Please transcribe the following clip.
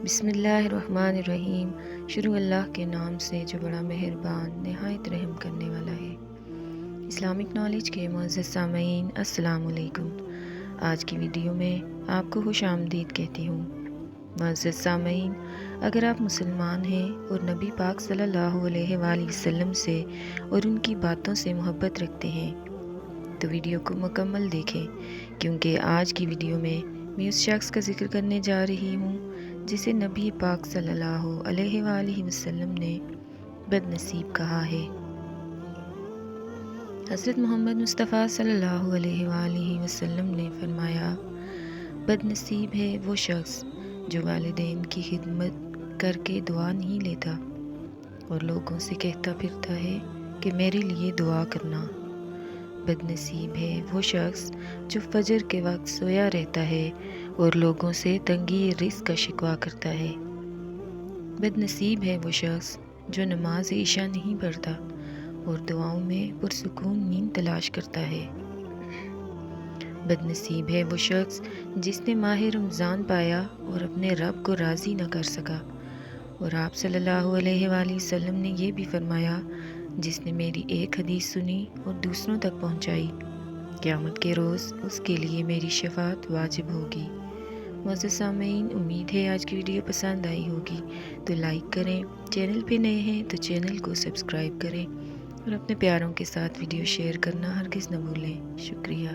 بسم اللہ الرحمن الرحیم۔ شروع اللہ کے نام سے جو بڑا مہربان نہایت رحم کرنے والا ہے۔ اسلامک نالج کے معزز سامعین، السلام علیکم۔ آج کی ویڈیو میں آپ کو خوش آمدید کہتی ہوں۔ معزز سامعین، اگر آپ مسلمان ہیں اور نبی پاک صلی اللہ علیہ وآلہ وسلم سے اور ان کی باتوں سے محبت رکھتے ہیں تو ویڈیو کو مکمل دیکھیں، کیونکہ آج کی ویڈیو میں اس شخص کا ذکر کرنے جا رہی ہوں جسے نبی پاک صلی اللہ علیہ وآلہ وسلم نے بد نصیب کہا ہے۔ حضرت محمد مصطفیٰ صلی اللہ علیہ وآلہ وسلم نے فرمایا، بد نصیب ہے وہ شخص جو والدین کی خدمت کر کے دعا نہیں لیتا اور لوگوں سے کہتا پھرتا ہے کہ میرے لیے دعا کرنا۔ بد نصیب ہے وہ شخص جو فجر کے وقت سویا رہتا ہے اور لوگوں سے تنگی رزق کا شکوہ کرتا ہے۔ بد نصیب ہے وہ شخص جو نماز عشاء نہیں پڑھتا اور دعاؤں میں پرسکون نیند تلاش کرتا ہے۔ بد نصیب ہے وہ شخص جس نے ماہ رمضان پایا اور اپنے رب کو راضی نہ کر سکا، اور آپ صلی اللہ علیہ وآلہ وسلم نے یہ بھی فرمایا، جس نے میری ایک حدیث سنی اور دوسروں تک پہنچائی، قیامت کے روز اس کے لیے میری شفاعت واجب ہوگی۔ معزز سامعین، امید ہے آج کی ویڈیو پسند آئی ہوگی، تو لائک کریں، چینل پہ نئے ہیں تو چینل کو سبسکرائب کریں اور اپنے پیاروں کے ساتھ ویڈیو شیئر کرنا ہرگز نہ بھولیں۔ شکریہ۔